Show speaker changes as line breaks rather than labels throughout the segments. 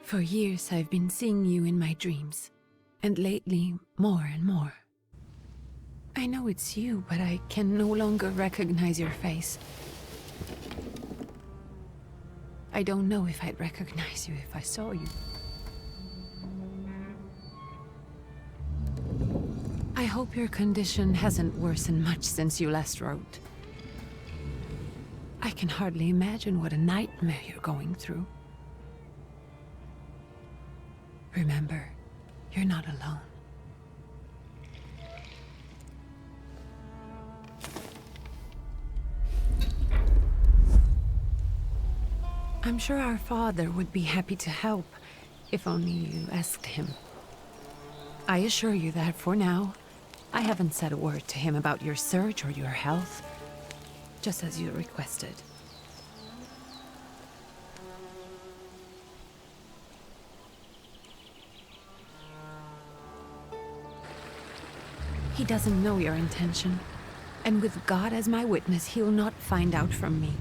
For years I've been seeing you in my dreams, and lately more and more. I know it's you, but I can no longer recognize your face. I don't know if I'd recognize you if I saw you. I hope your condition hasn't worsened much since you last wrote. I can hardly imagine what a nightmare you're going through. Remember, you're not alone. I'm sure our father would be happy to help, if only you asked him. I assure you that for now, I haven't said a word to him about your search or your health, just as you requested. He doesn't know your intention, and with God as my witness, he'll not find out from me.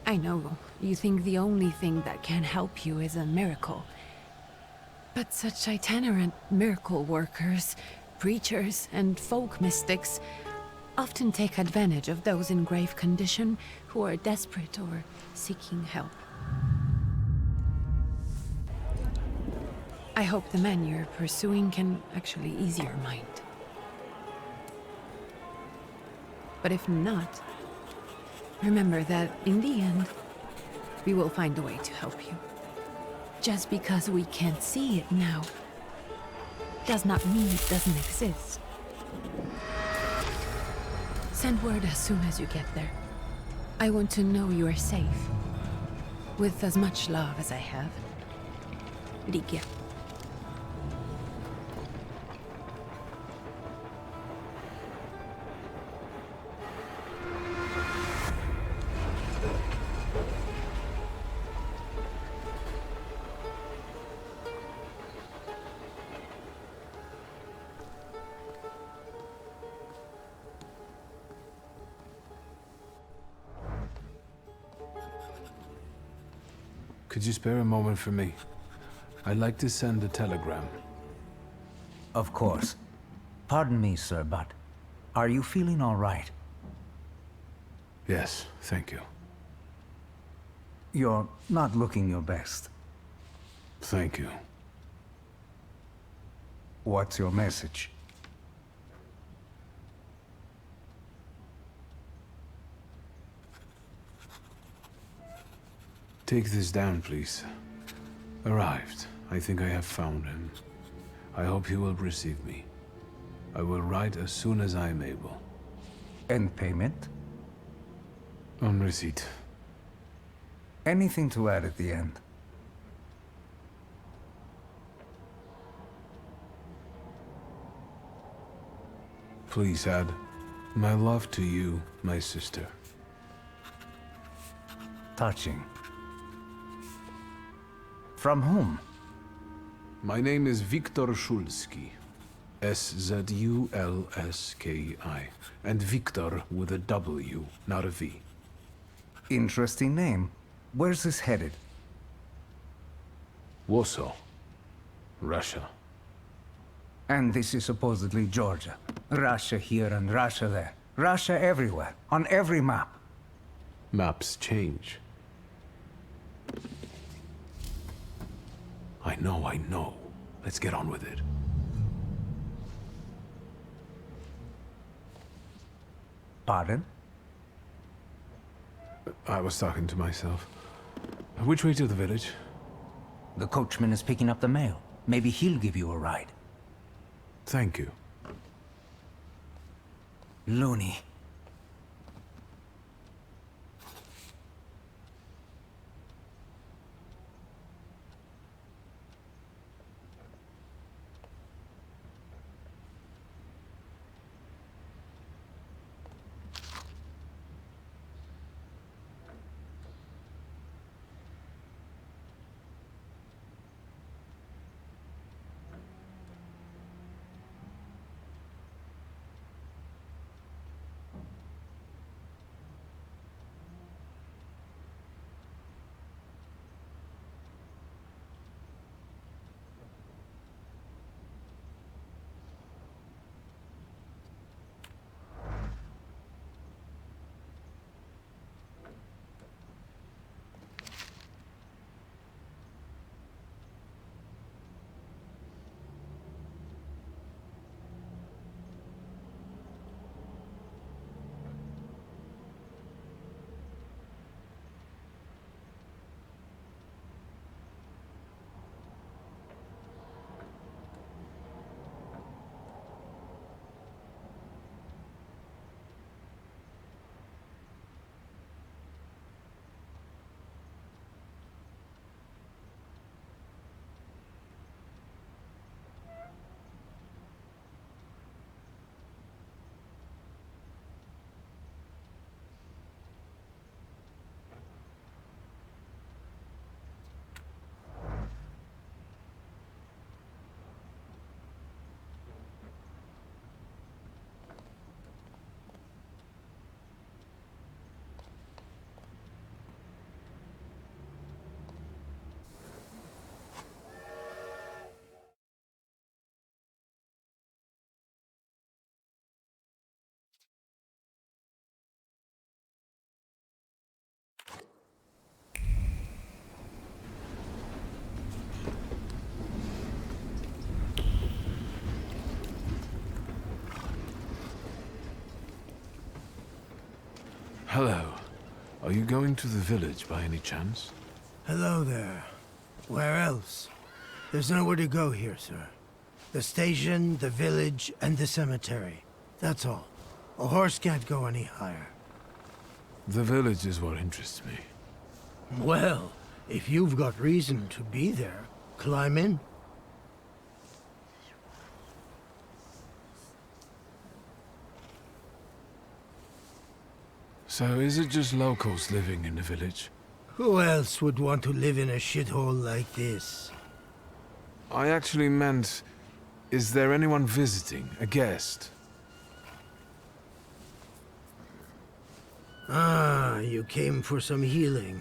I know, you think the only thing that can help you is a miracle. But such itinerant miracle workers, preachers, and folk mystics often take advantage of those in grave condition who are desperate or seeking help. I hope the man you're pursuing can actually ease your mind. But if not, remember that in the end, we will find a way to help you. Just because we can't see it now, does not mean it doesn't exist. Send word as soon as you get there. I want to know you are safe. With as much love as I have. Ligia.
Could you spare a moment for me? I'd like to send a telegram.
Of course. Pardon me, sir, but are you feeling all right?
Yes, thank you.
You're not looking your best.
Thank you.
What's your message?
Take this down, please. Arrived. I think I have found him. I hope he will receive me. I will write as soon as I am able.
And payment?
On receipt.
Anything to add at the end?
Please add my love to you, my sister.
Touching. From whom?
My name is Viktor Szulski. S-Z-U-L-S-K-I. And Viktor with a W, not a V.
Interesting name. Where's this headed?
Warsaw. Russia.
And this is supposedly Georgia. Russia here and Russia there. Russia everywhere. On every map.
Maps change. I know. Let's get on with it.
Pardon?
I was talking to myself. Which way to the village?
The coachman is picking up the mail. Maybe he'll give you a ride.
Thank you.
Loony.
Hello. Are you going to the village by any chance?
Hello there. Where else? There's nowhere to go here, sir. The station, the village, and the cemetery. That's all. A horse can't go any higher.
The village is what interests me.
Well, if you've got reason to be there, climb in.
So is it just locals living in the village?
Who else would want to live in a shithole like this?
I actually meant, is there anyone visiting, a guest?
Ah, you came for some healing.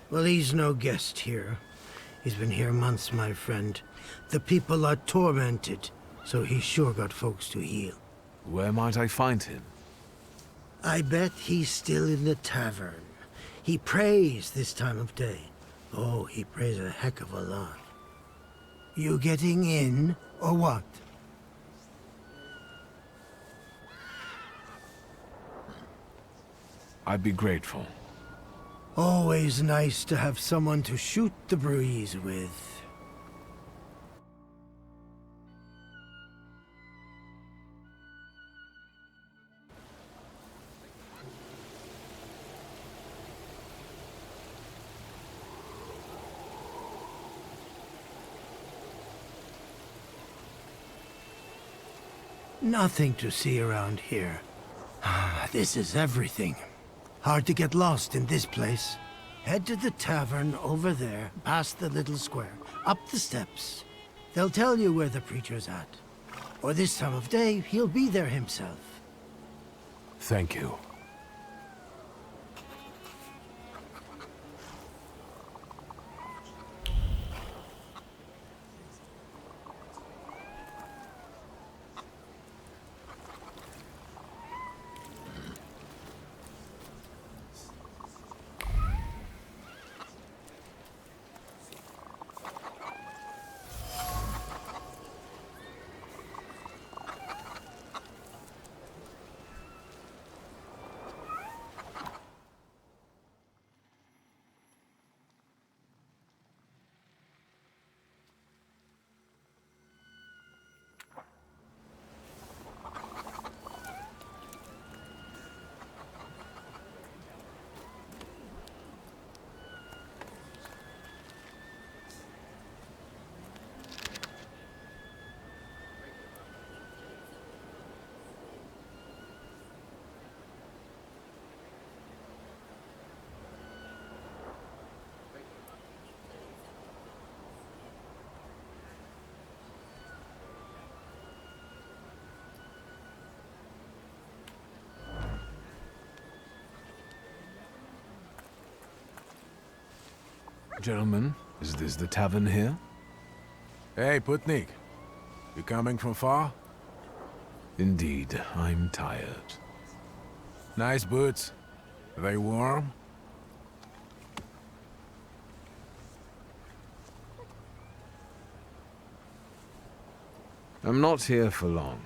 Well, he's no guest here. He's been here months, my friend. The people are tormented, so he's sure got folks to heal.
Where might I find him?
I bet he's still in the tavern. He prays this time of day. Oh, he prays a heck of a lot. You getting in, or what?
I'd be grateful.
Always nice to have someone to shoot the breeze with. Nothing to see around here. This is everything. Hard to get lost in this place. Head to the tavern over there, past the little square, up the steps. They'll tell you where the preacher's at. Or this time of day, he'll be there himself.
Thank you. Gentlemen, is this the tavern here?
Hey, Putnik. You coming from far?
Indeed, I'm tired.
Nice boots. Are they warm?
I'm not here for long.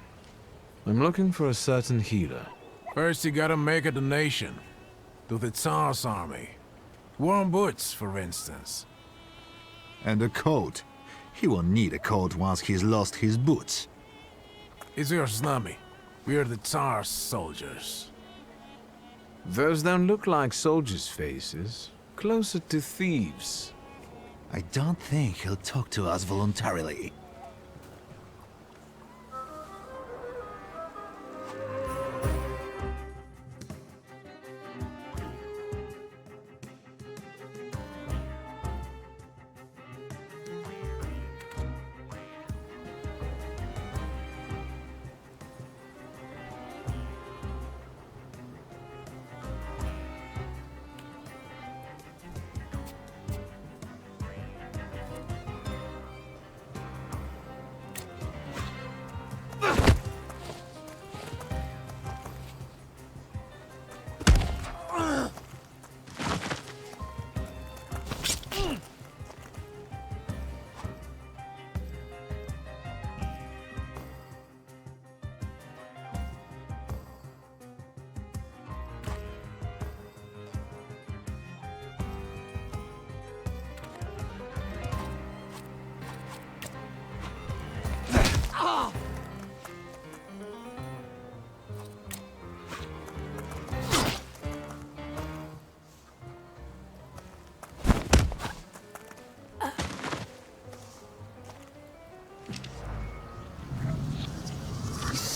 I'm looking for a certain healer.
First you gotta make a donation. To the Tsar's army. Warm boots, for instance.
And a coat. He won't need a coat once he's lost his boots.
It's your snummy. We're the Tsar's soldiers.
Those don't look like soldiers' faces. Closer to thieves.
I don't think he'll talk to us voluntarily.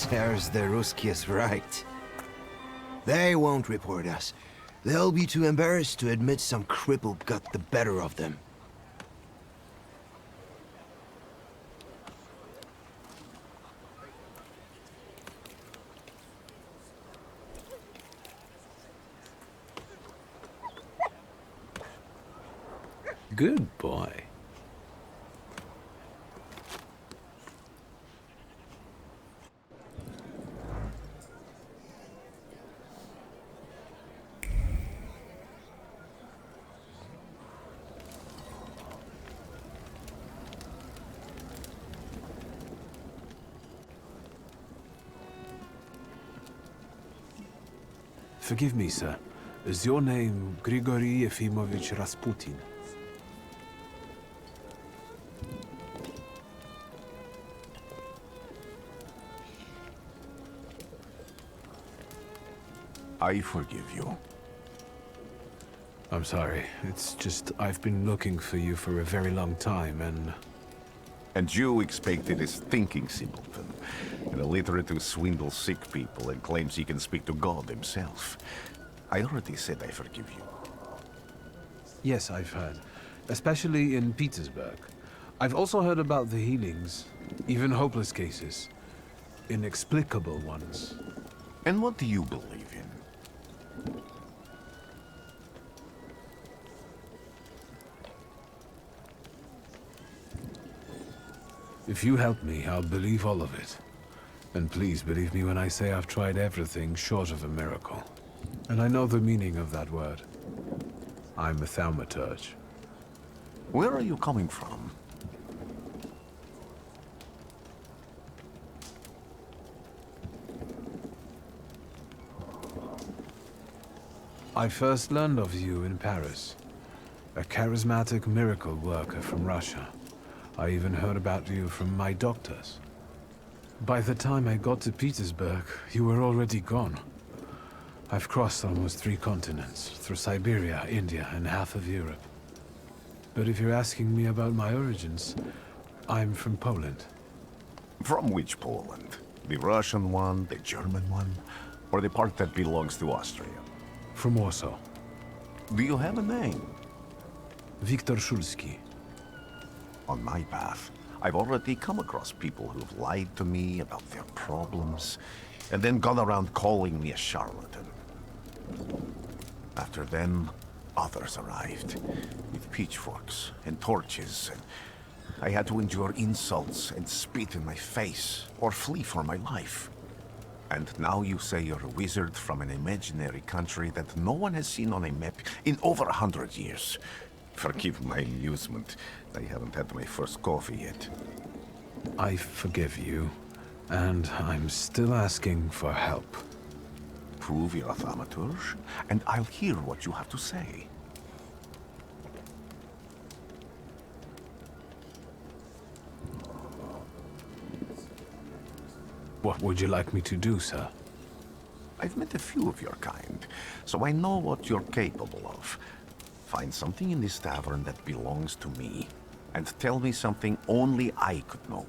Serves the Ruskies right. They won't report us. They'll be too embarrassed to admit some cripple got the better of them.
Good boy. Forgive me, sir. Is your name Grigory Yefimovich Rasputin?
I forgive you.
I'm sorry. It's just I've been looking for you for a very long time, and...
And you expected this thinking simpleton, an illiterate who swindles sick people and claims he can speak to God himself. I already said I forgive you.
Yes, I've heard. Especially in Petersburg. I've also heard about the healings, even hopeless cases. Inexplicable ones.
And what do you believe in?
If you help me, I'll believe all of it. And please believe me when I say I've tried everything short of a miracle. And I know the meaning of that word. I'm a Thaumaturge.
Where are you coming from?
I first learned of you in Paris. A charismatic miracle worker from Russia. I even heard about you from my doctors. By the time I got to Petersburg, you were already gone. I've crossed almost 3 continents, through Siberia, India, and half of Europe. But if you're asking me about my origins, I'm from Poland.
From which Poland? The Russian one, the German one, or the part that belongs to Austria?
From Warsaw.
Do you have a name?
Viktor Szulski.
On my path, I've already come across people who've lied to me about their problems, and then gone around calling me a charlatan. After them, others arrived, with pitchforks and torches, and I had to endure insults and spit in my face, or flee for my life. And now you say you're a wizard from an imaginary country that no one has seen on a map in over 100 years. Forgive my amusement. I haven't had my first coffee yet.
I forgive you, and I'm still asking for help.
Prove you're a Thaumaturge, and I'll hear what you have to say.
What would you like me to do, sir?
I've met a few of your kind, so I know what you're capable of. Find something in this tavern that belongs to me, and tell me something only I could know.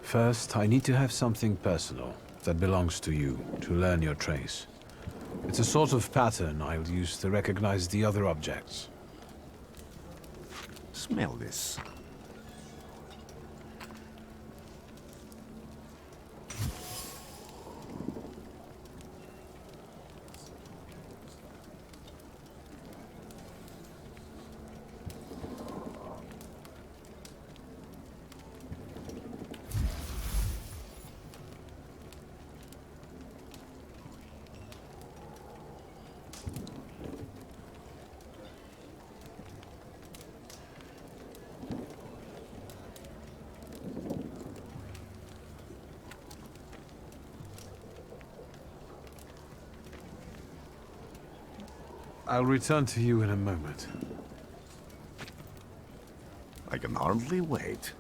First, I need to have something personal that belongs to you to learn your trace. It's a sort of pattern I'll use to recognize the other objects.
Smell this.
I'll return to you in a moment.
I can hardly wait.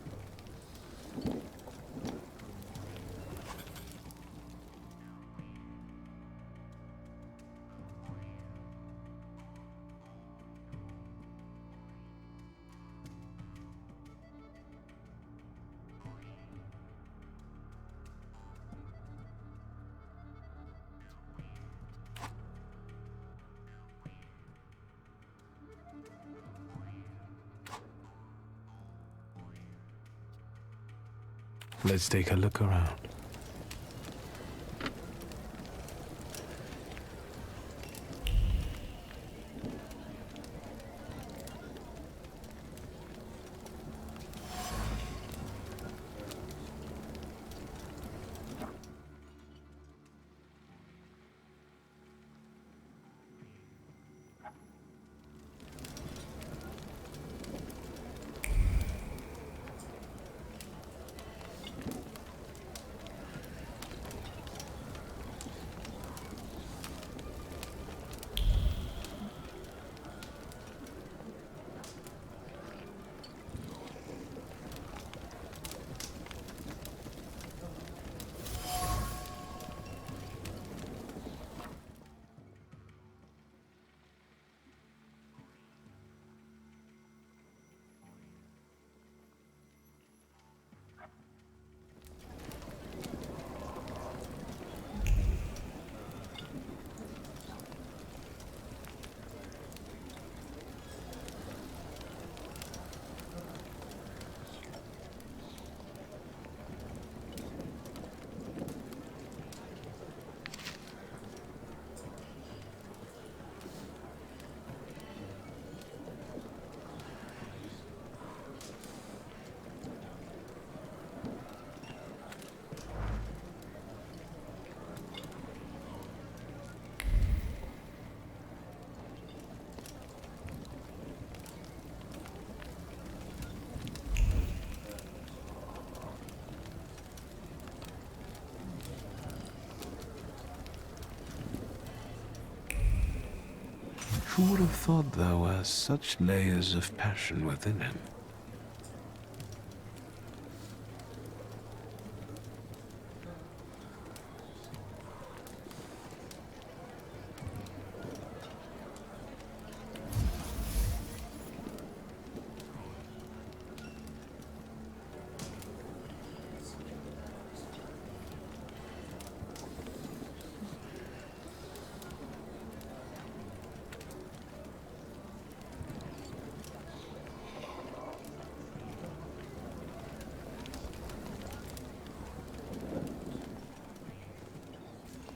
Let's take a look around. Who would have thought there were such layers of passion within him?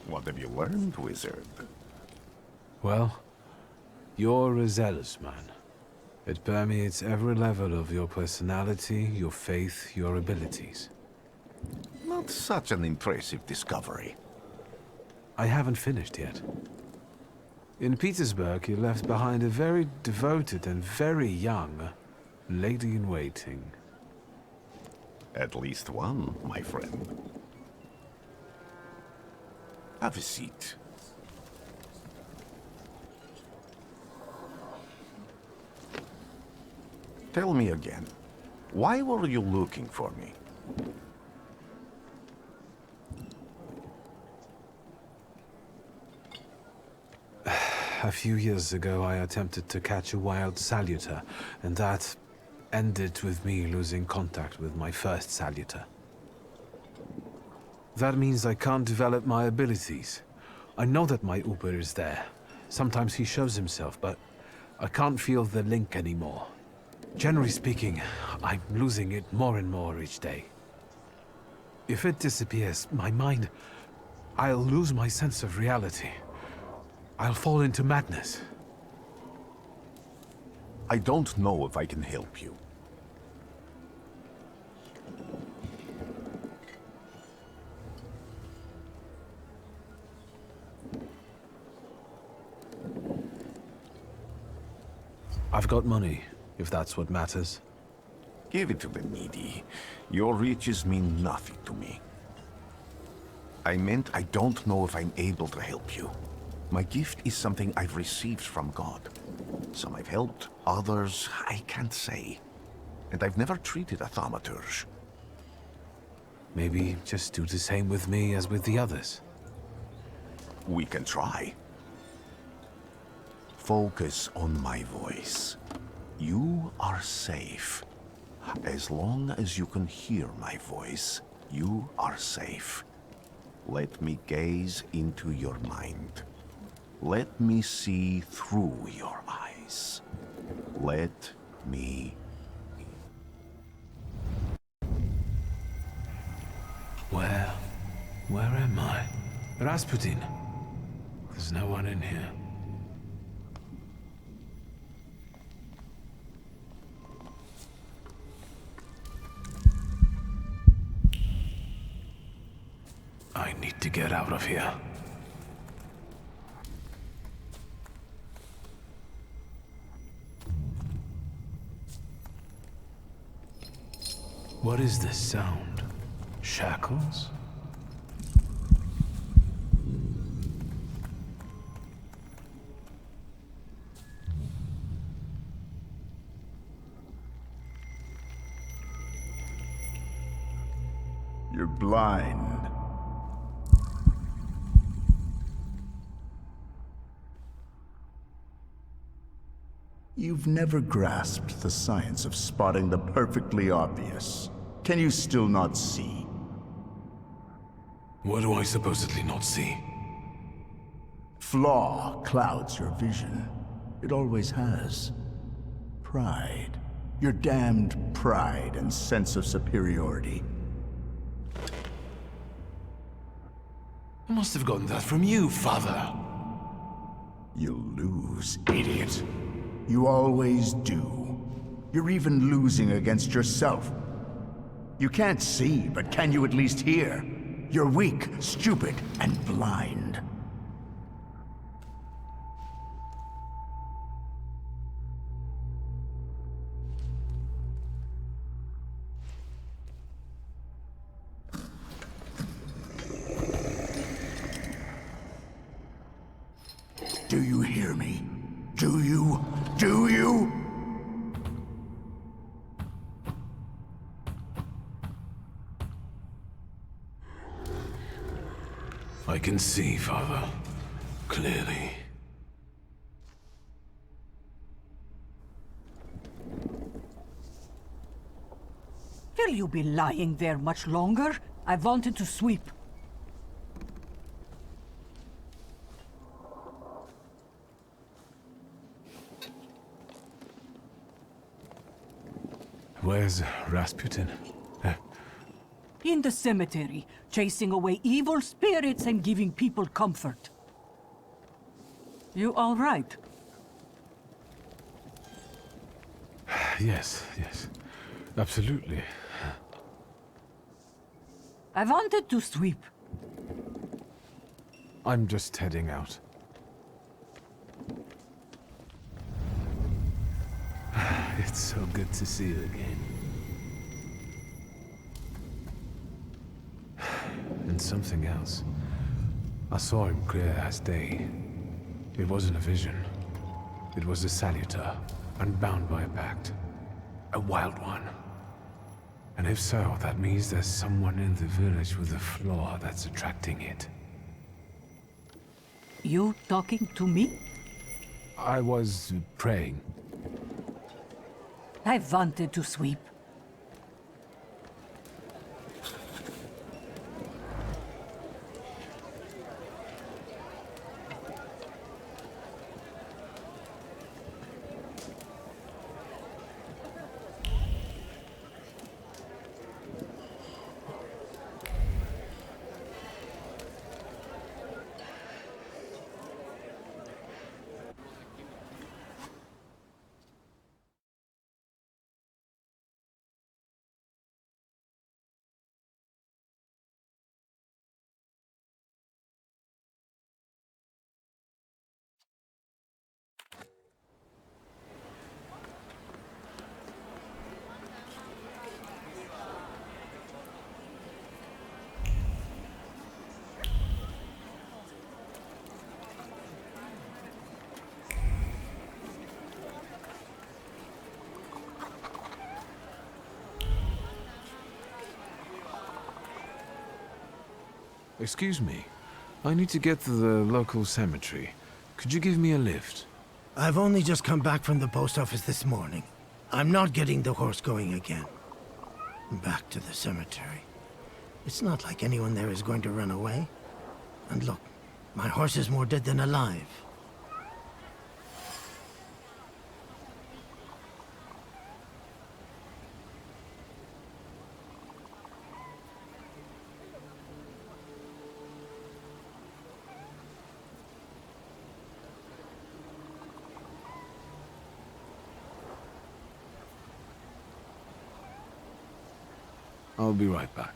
What have you learned, wizard?
Well, you're a zealous man. It permeates every level of your personality, your faith, your abilities.
Not such an impressive discovery.
I haven't finished yet. In Petersburg, you left behind a very devoted and very young lady-in-waiting.
At least one, my friend. Have a seat. Tell me again, why were you looking for me?
A few years ago, I attempted to catch a wild saluter, and that ended with me losing contact with my first saluter. That means I can't develop my abilities. I know that my Uber is there. Sometimes he shows himself, but I can't feel the link anymore. Generally speaking, I'm losing it more and more each day. If it disappears, my mind... I'll lose my sense of reality. I'll fall into madness.
I don't know if I can help you.
I've got money, if that's what matters.
Give it to the needy. Your riches mean nothing to me. I meant I don't know if I'm able to help you. My gift is something I've received from God. Some I've helped, others I can't say. And I've never treated a Thaumaturge.
Maybe just do the same with me as with the others.
We can try. Focus on my voice. You are safe. As long as you can hear my voice, you are safe. Let me gaze into your mind. Let me see through your eyes. Let me...
Where am I? Rasputin. There's no one in here. I need to get out of here. What is this sound? Shackles?
You're blind. You've never grasped the science of spotting the perfectly obvious. Can you still not see?
What do I supposedly not see?
Flaw clouds your vision. It always has. Pride. Your damned pride and sense of superiority.
I must have gotten that from you, Father.
You'll lose, idiot. You always do. You're even losing against yourself. You can't see, but can you at least hear? You're weak, stupid, and blind. Do you hear me? Do you? Do you?
I can see, Father. Clearly.
Will you be lying there much longer? I wanted to sweep.
Where's Rasputin?
In the cemetery, chasing away evil spirits and giving people comfort. You all right?
Yes, yes. Absolutely.
I wanted to sweep.
I'm just heading out. It's so good to see you again. And something else. I saw him clear as day. It wasn't a vision. It was a saluter, unbound by a pact. A wild one. And if so, that means there's someone in the village with a flaw that's attracting it.
You talking to me?
I was praying.
I wanted to sweep.
Excuse me. I need to get to the local cemetery. Could you give me a lift?
I've only just come back from the post office this morning. I'm not getting the horse going again. Back to the cemetery. It's not like anyone there is going to run away. And look, my horse is more dead than alive.
I'll be right back.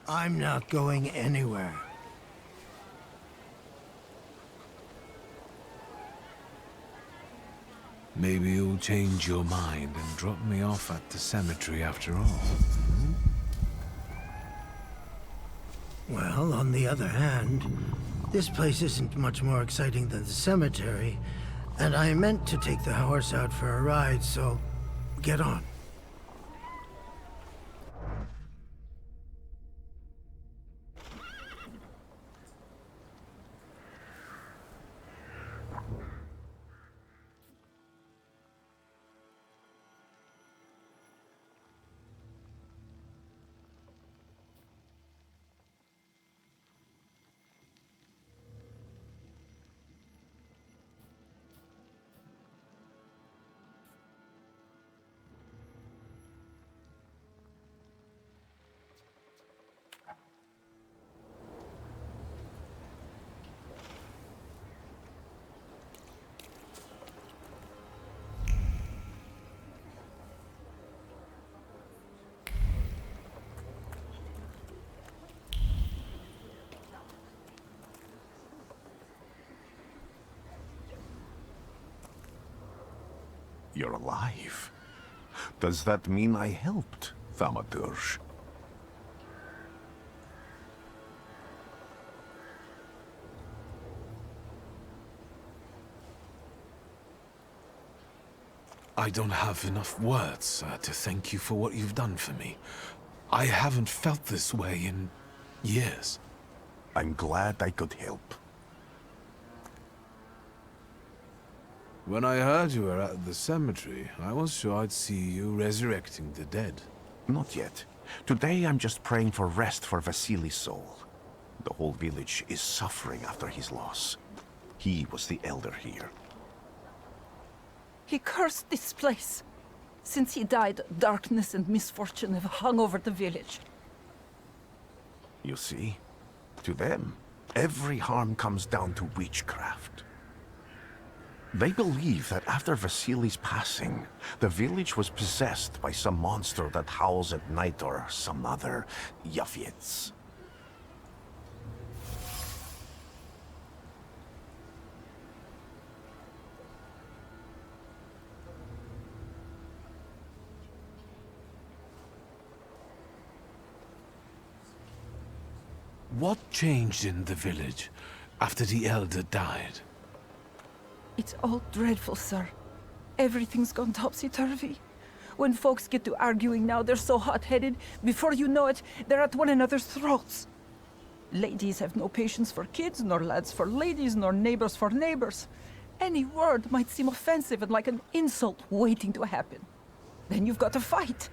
I'm not going anywhere.
Maybe you'll change your mind and drop me off at the cemetery after all.
Well, on the other hand, this place isn't much more exciting than the cemetery, and I meant to take the horse out for a ride, so get on.
You're alive. Does that mean I helped, Thaumaturge?
I don't have enough words to thank you for what you've done for me. I haven't felt this way in years.
I'm glad I could help.
When I heard you were at the cemetery, I was sure I'd see you resurrecting the dead.
Not yet. Today I'm just praying for rest for Vasily's soul. The whole village is suffering after his loss. He was the elder here.
He cursed this place. Since he died, darkness and misfortune have hung over the village.
You see? To them, every harm comes down to witchcraft. They believe that after Vasily's passing, the village was possessed by some monster that howls at night or some other Yafiets.
What changed in the village after the elder died?
It's all dreadful, sir. Everything's gone topsy-turvy. When folks get to arguing now, they're so hot-headed, before you know it, they're at one another's throats. Ladies have no patience for kids, nor lads for ladies, nor neighbors for neighbors. Any word might seem offensive and like an insult waiting to happen. Then you've got to fight.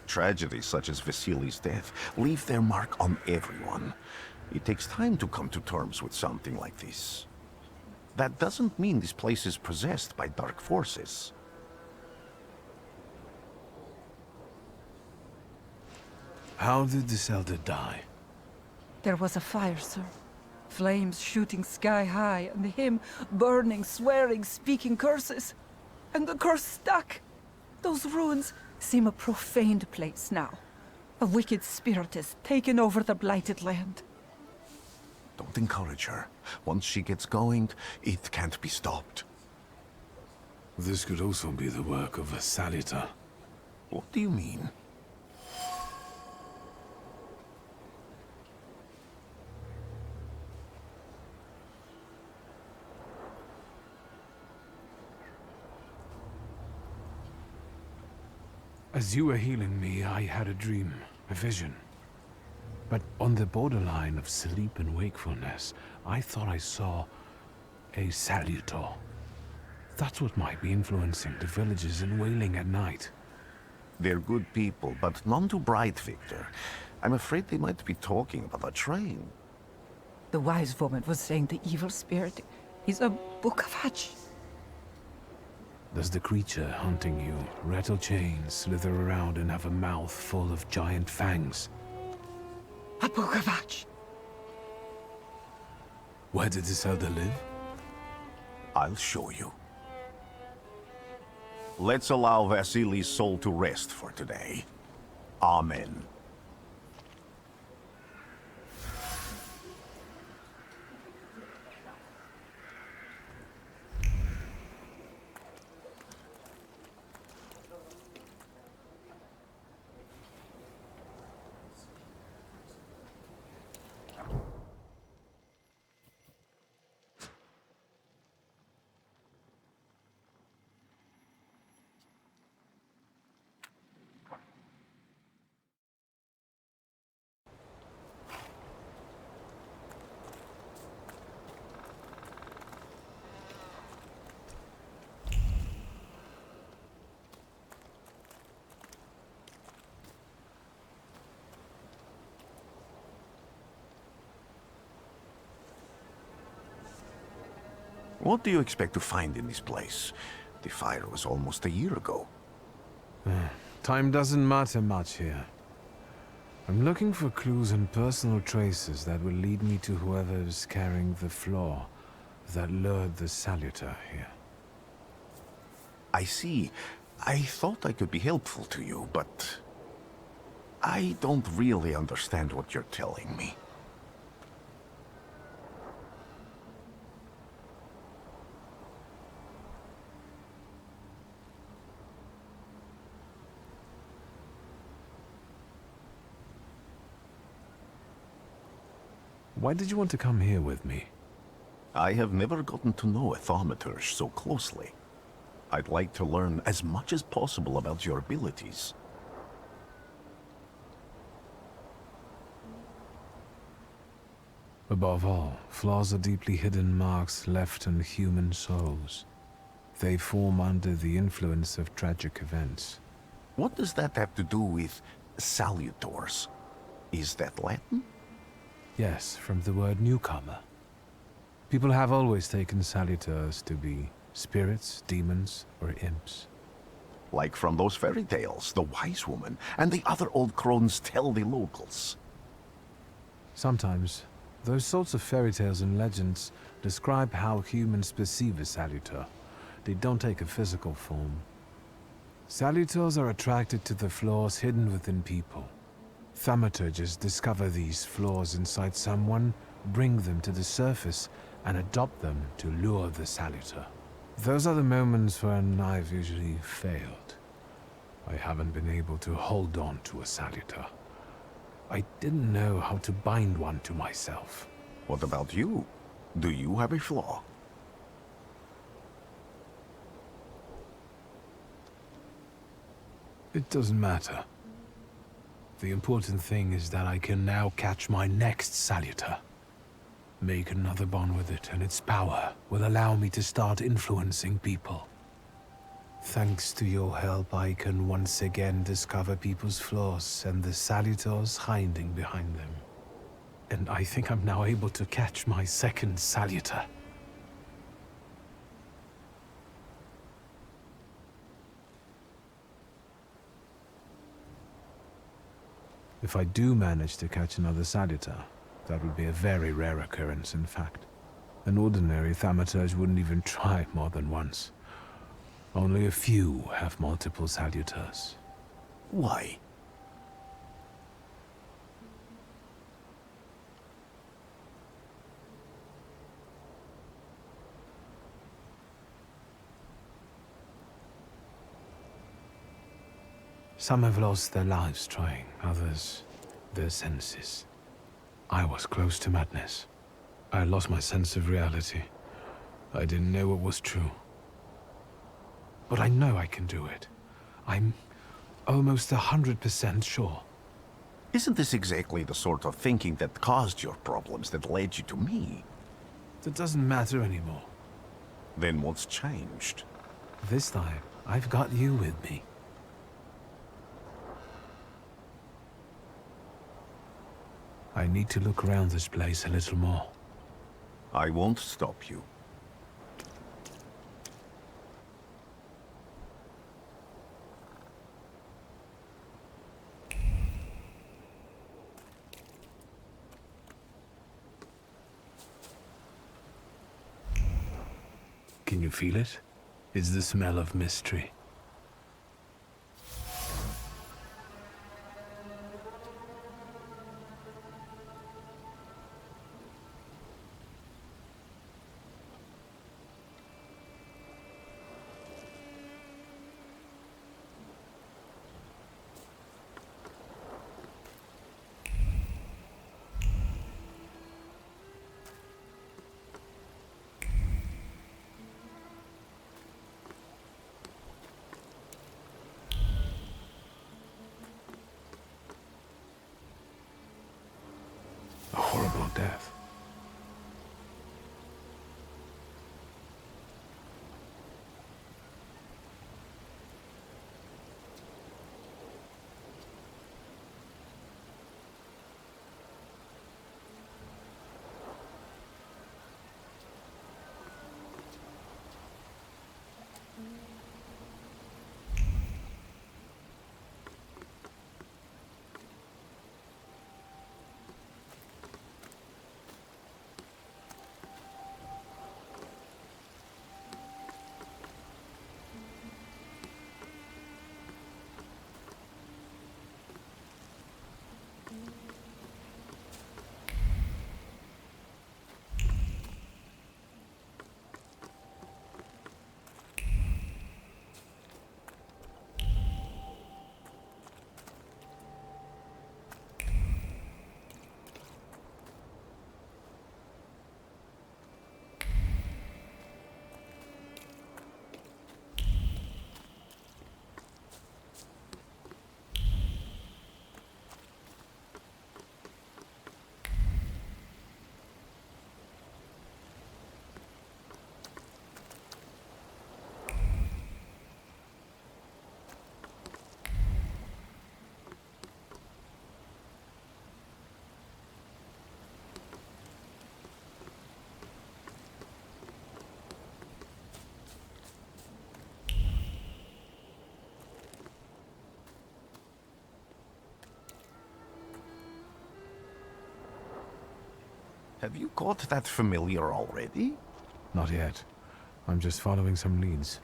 Tragedies such as Vasily's death leave their mark on everyone. It takes time to come to terms with something like this. That doesn't mean this place is possessed by dark forces.
How did this elder die?
There was a fire, sir. Flames shooting sky high, and him burning, swearing, speaking curses. And the curse stuck. Those ruins seem a profaned place now. A wicked spirit has taken over the blighted land.
Don't encourage her. Once she gets going, it can't be stopped.
This could also be the work of a Salita.
What do you mean?
As you were healing me, I had a dream, a vision. But on the borderline of sleep and wakefulness, I thought I saw a salutor. That's what might be influencing the villagers in wailing at night.
They're good people, but none too bright, Victor. I'm afraid they might be talking about a train.
The wise woman was saying the evil spirit is a Bukavach.
Does the creature hunting you rattle chains, slither around, and have a mouth full of giant fangs?
A Bukavach.
Where did this elder live?
I'll show you. Let's allow Vasily's soul to rest for today. Amen. What do you expect to find in this place? The fire was almost a year ago.
Time doesn't matter much here. I'm looking for clues and personal traces that will lead me to whoever is carrying the flaw that lured the Salutor here.
I see. I thought I could be helpful to you, but I don't really understand what you're telling me.
Why did you want to come here with me?
I have never gotten to know a Thaumaturge so closely. I'd like to learn as much as possible about your abilities.
Above all, flaws are deeply hidden marks left on human souls. They form under the influence of tragic events.
What does that have to do with salutors? Is that Latin?
Yes, from the word newcomer. People have always taken salutors to be spirits, demons, or imps.
Like from those fairy tales, the wise woman and the other old crones tell the locals.
Sometimes, those sorts of fairy tales and legends describe how humans perceive a salutor. They don't take a physical form. Salutors are attracted to the flaws hidden within people. Thaumaturges discover these flaws inside someone, bring them to the surface, and adopt them to lure the salutor. Those are the moments when I've usually failed. I haven't been able to hold on to a salutor. I didn't know how to bind one to myself.
What about you? Do you have a flaw?
It doesn't matter. The important thing is that I can now catch my next salutor. Make another bond with it, and its power will allow me to start influencing people. Thanks to your help, I can once again discover people's flaws and the salutors hiding behind them. And I think I'm now able to catch my second salutor. If I do manage to catch another salutor, that would be a very rare occurrence, in fact. An ordinary Thaumaturge wouldn't even try more than once. Only a few have multiple salutors.
Why?
Some have lost their lives trying, others their senses. I was close to madness. I lost my sense of reality. I didn't know what was true. But I know I can do it. I'm almost 100% sure.
Isn't this exactly the sort of thinking that caused your problems that led you to me?
That doesn't matter anymore.
Then what's changed?
This time, I've got you with me. I need to look around this place a little more.
I won't stop you.
Can you feel it? It's the smell of mystery. A horrible death.
Have you caught that familiar already?
Not yet. I'm just following some leads.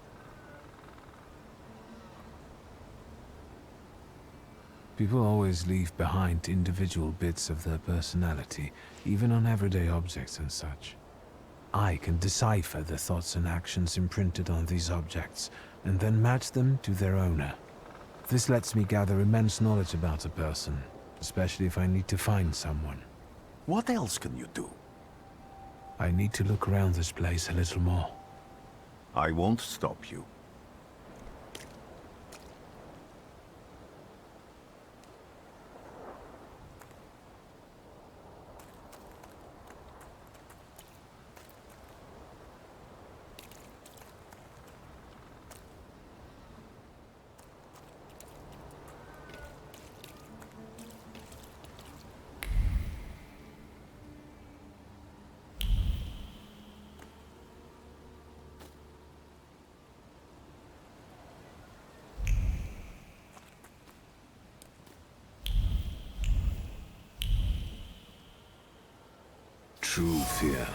People always leave behind individual bits of their personality, even on everyday objects and such. I can decipher the thoughts and actions imprinted on these objects, and then match them to their owner. This lets me gather immense knowledge about a person, especially if I need to find someone.
What else can you do?
I need to look around this place a little more.
I won't stop you.
True fear.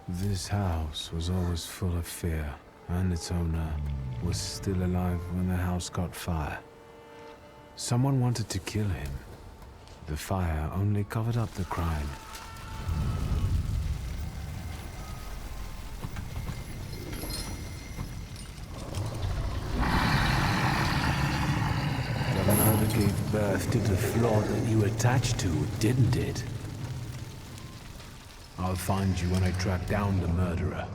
This house was always full of fear, and its owner was still alive when the house caught fire. Someone wanted to kill him. The fire only covered up the crime. That murder gave birth to the flaw that you attached to, didn't it? I'll find you when I track down the murderer.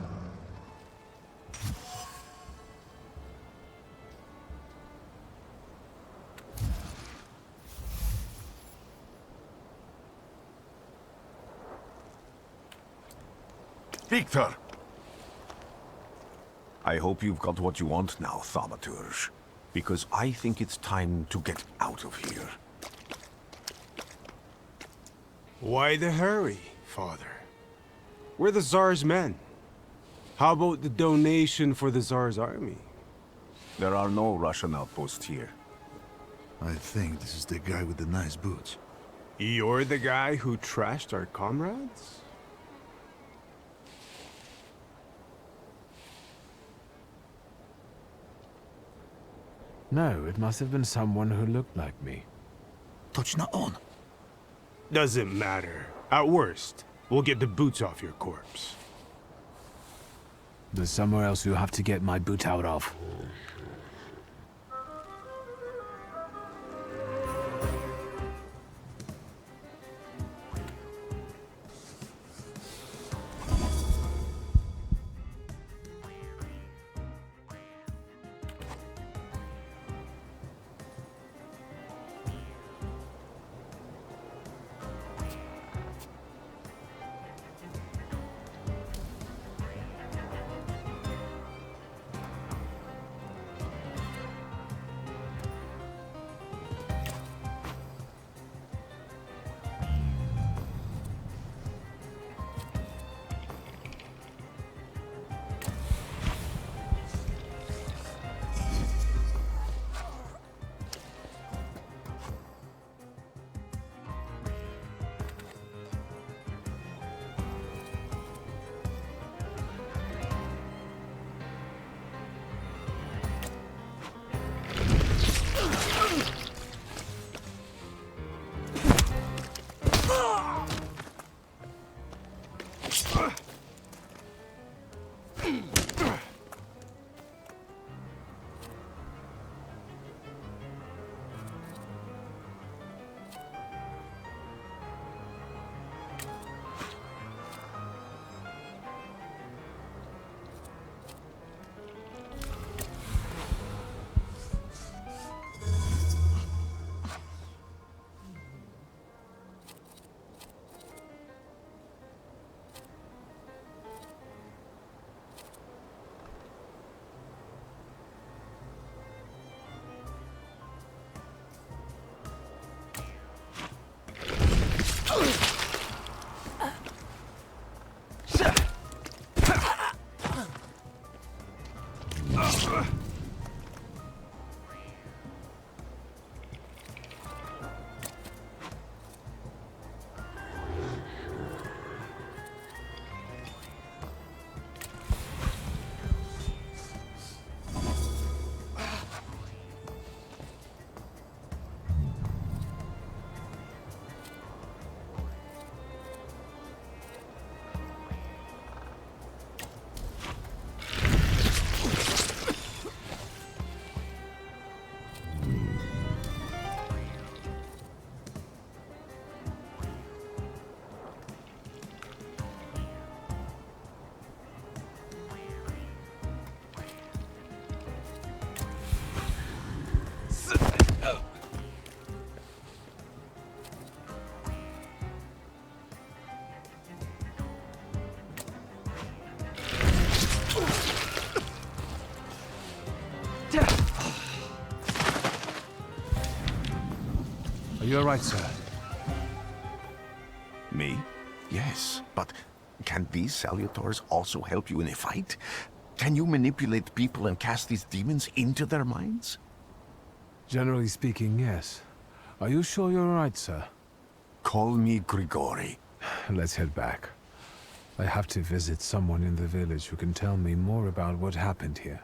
Victor! I hope you've got what you want now, Thaumaturge. Because I think it's time to get out of here.
Why the hurry, Father? We're the Tsar's men. How about the donation for the Tsar's army?
There are no Russian outposts here.
I think this is the guy with the nice boots.
You're the guy who trashed our comrades?
No, it must have been someone who looked like me.
Точно он.
Doesn't matter. At worst, we'll get the boots off your corpse.
There's somewhere else you have to get my boot out of. Are you alright, sir?
Me? Yes, but can these salutors also help you in a fight? Can you manipulate people and cast these demons into their minds?
Generally speaking, yes. Are you sure you're alright, sir?
Call me Grigori.
Let's head back. I have to visit someone in the village who can tell me more about what happened here.